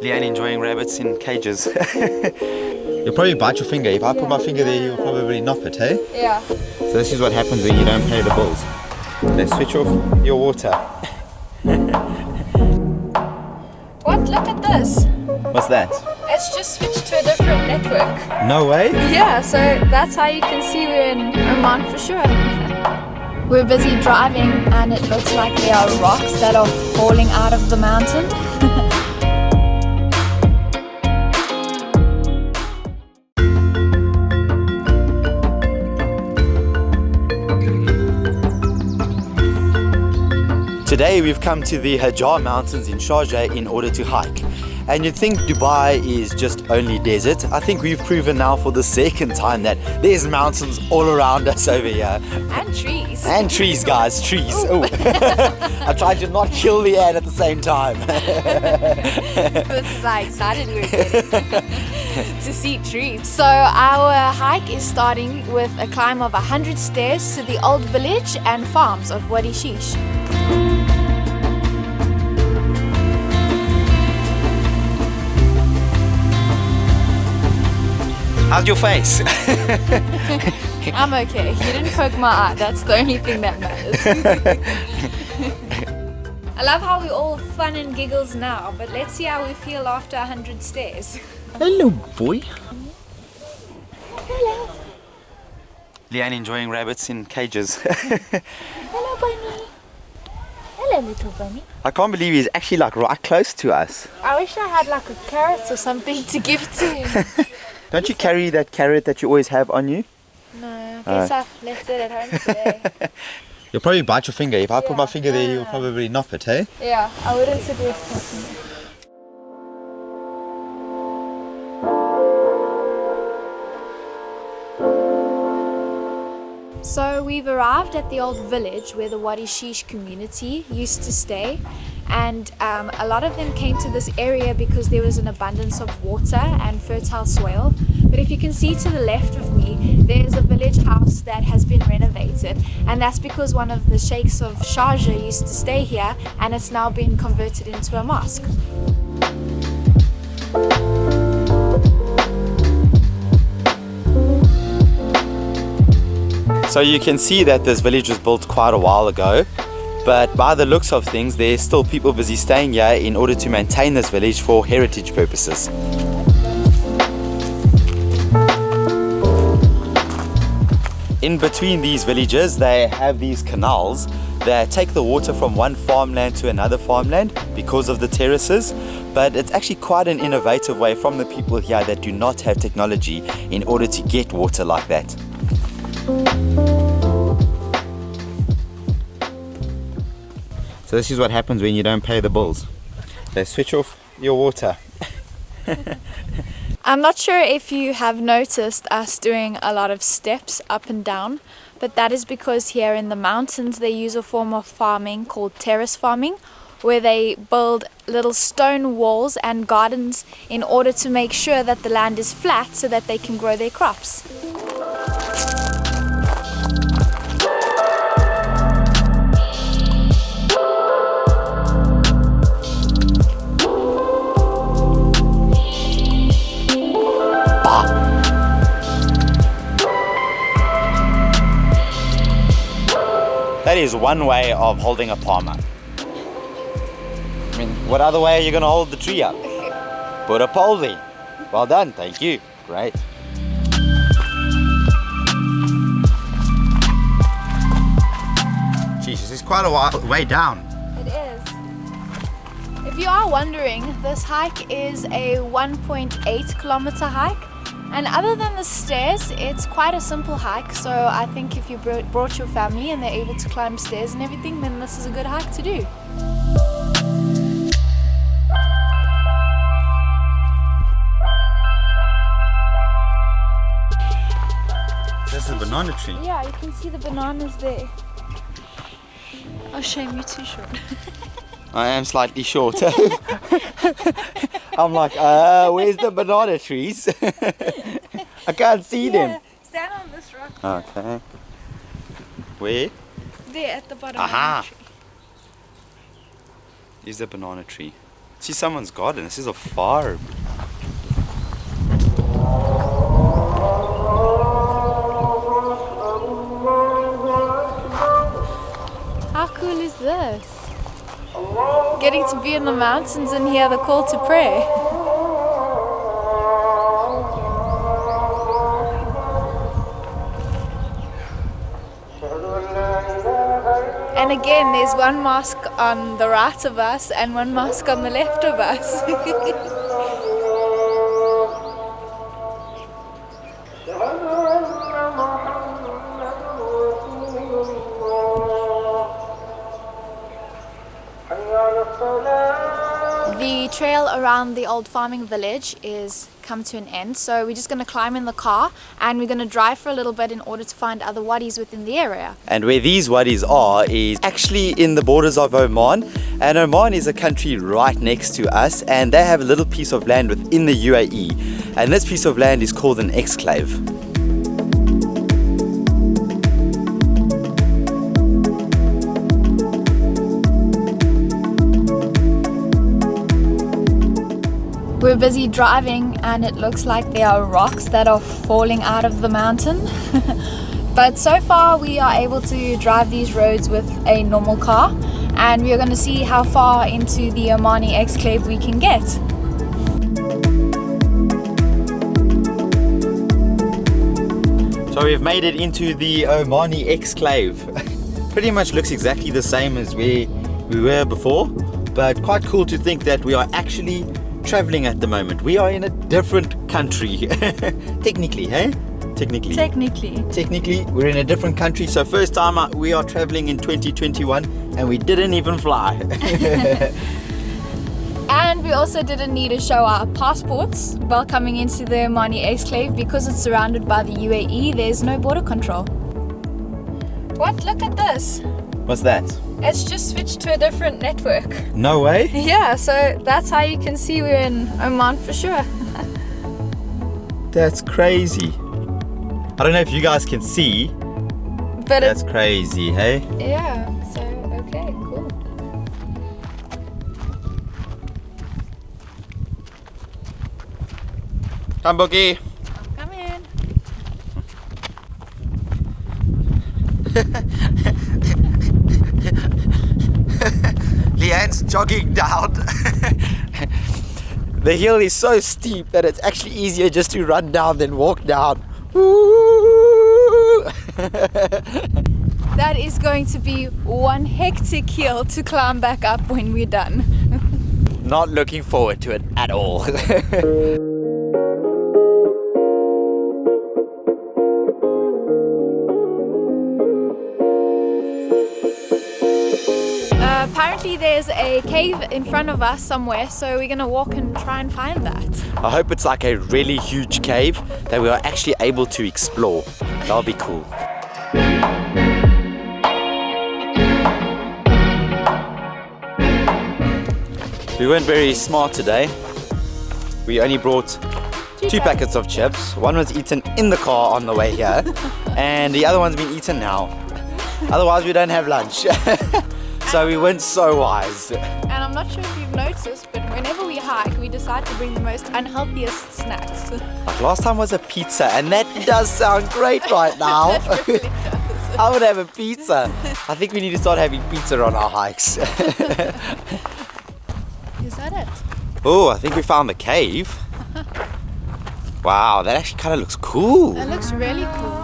Leanne enjoying rabbits in cages. You'll probably bite your finger. If I put my finger there, you'll probably knock it, hey? Yeah. So this is what happens when you don't pay the bills. They switch off your water. What? Look at this. What's that? It's just switched to a different network. No way? Yeah, so that's how you can see we're in Oman for sure. We're busy driving and it looks like there are rocks that are falling out of the mountain. Today we've come to the Hajar Mountains in Sharjah in order to hike. And you'd think Dubai is just only desert. I think we've proven now for the second time that there's mountains all around us over here. And trees. And trees, guys, trees. Oh. I tried to not kill the ant at the same time. This is how excited we're getting to see trees. So our hike is starting with a climb of 100 stairs to the old village and farms of Wadi Shees. How's your face? I'm okay. You didn't poke my eye. That's the only thing that matters. I love how we're all fun and giggles now, but let's see how we feel after 100 stairs. Hello, boy. Hello. Leanne enjoying rabbits in cages. Hello, bunny. Hello, little bunny. I can't believe he's actually like right close to us. I wish I had like a carrot or something to give to him. Don't you carry that carrot that you always have on you? No, I guess I've left it at home today. You'll probably bite your finger. If I put my Yeah, finger there, no, you'll no. probably knock it, hey? Yeah, I wouldn't suggest touching it. So we've arrived at the old village where the Wadi Shees community used to stay, and a lot of them came to this area because there was an abundance of water and fertile soil. But if you can see to the left of me, there's a village house that has been renovated, and that's because one of the sheikhs of Sharjah used to stay here, and it's now been converted into a mosque. So you can see that this village was built quite a while ago, but by the looks of things, there's still people busy staying here in order to maintain this village for heritage purposes. In between these villages, they have these canals that take the water from one farmland to another farmland because of the terraces, but it's actually quite an innovative way from the people here that do not have technology in order to get water like that. So this is what happens when you don't pay the bills. They switch off your water. I'm not sure if you have noticed us doing a lot of steps up and down, but that is because here in the mountains they use a form of farming called terrace farming, where they build little stone walls and gardens in order to make sure that the land is flat so that they can grow their crops. That is one way of holding a palm up. I mean, what other way are you going to hold the tree up? Put a pole there. Well done, thank you. Great. Jesus, it's quite a way down. It is. If you are wondering, this hike is a 1.8 kilometer hike. And other than the stairs, it's quite a simple hike. So I think if you brought your family and they're able to climb stairs and everything, then this is a good hike to do. There's a banana tree. Yeah, you can see the bananas there. Oh, shame, you're too short. I am slightly short. I'm like, where's the banana trees? I can't see them. Stand on this rock. Okay. Where? There at the bottom Aha. of the tree. Here's a banana tree. See someone's garden. This is a farm. How cool is this? Getting to be in the mountains and hear the call to pray. And again, there's one mosque on the right of us and one mosque on the left of us. The trail around the old farming village is come to an end, so we're just going to climb in the car and we're going to drive for a little bit in order to find other wadis within the area. And where these wadis are is actually in the borders of Oman, and Oman is a country right next to us, and they have a little piece of land within the UAE, and this piece of land is called an exclave. We're busy driving and it looks like there are rocks that are falling out of the mountain. But so far we are able to drive these roads with a normal car, and we are going to see how far into the Omani exclave we can get. So we've made it into the Omani exclave. Pretty much looks exactly the same as where we were before, but quite cool to think that we are actually traveling at the moment. We are in a different country. Technically, hey? Technically, we're in a different country. So first time we are traveling in 2021 and we didn't even fly. And we also didn't need to show our passports while coming into the Omani exclave because it's surrounded by the UAE. There's no border control. What? Look at this. What's that? It's just switched to a different network. No way. Yeah, so that's how you can see we're in Oman for sure. That's crazy. I don't know if you guys can see, But that's crazy, hey? Yeah, so okay, cool. Come, Boogie. Come in. Leanne's jogging down. The hill is so steep that it's actually easier just to run down than walk down. That is going to be one hectic hill to climb back up when we're done. Not looking forward to it at all. Apparently there's a cave in front of us somewhere, so we're gonna walk and try and find that. I hope it's like a really huge cave that we are actually able to explore. That'll be cool. We weren't very smart today. We only brought two packets of chips. One was eaten in the car on the way here, and the other one's been eaten now. Otherwise, we don't have lunch. So we weren't so wise. And I'm not sure if you've noticed, but whenever we hike, we decide to bring the most unhealthiest snacks. Like last time was a pizza, and that does sound great right now. That really does. I would have a pizza. I think we need to start having pizza on our hikes. Is that it? Oh, I think we found the cave. Wow, that actually kind of looks cool. That looks really cool.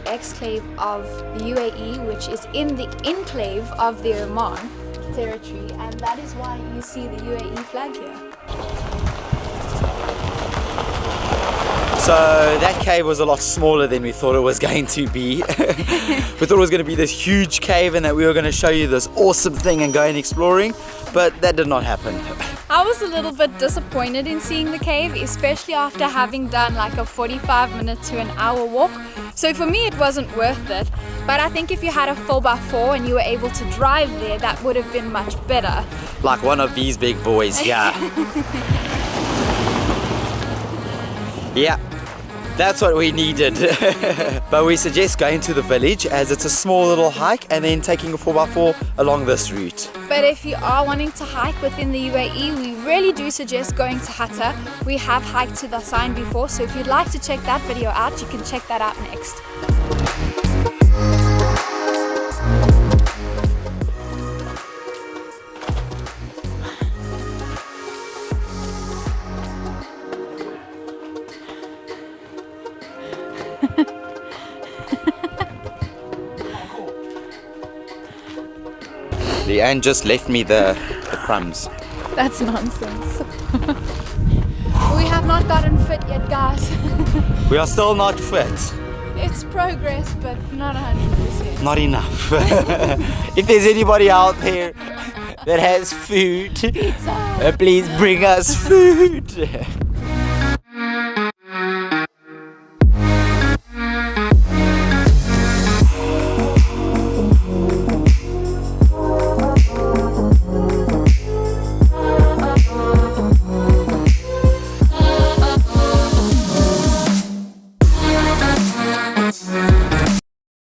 Exclave of the UAE, which is in the enclave of the Oman territory, and that is why you see the UAE flag here. So that cave was a lot smaller than we thought it was going to be. We thought it was going to be this huge cave and that we were going to show you this awesome thing and go and exploring, but that did not happen. I was a little bit disappointed in seeing the cave, especially after having done like a 45-minute to an hour walk. So for me it wasn't worth it. But I think if you had a 4x4 and you were able to drive there, that would have been much better. Like one of these big boys, yeah. Yeah, that's what we needed. But we suggest going to the village as it's a small little hike and then taking a 4x4 along this route. But if you are wanting to hike within the UAE, we really do suggest going to Hatta. We have hiked to the sign before, so if you'd like to check that video out, you can check that out next. Leanne just left me the crumbs. That's nonsense. We have not gotten fit yet, guys. We are still not fit. It's progress, but not 100%. Not enough. If there's anybody out there that has food, please bring us food.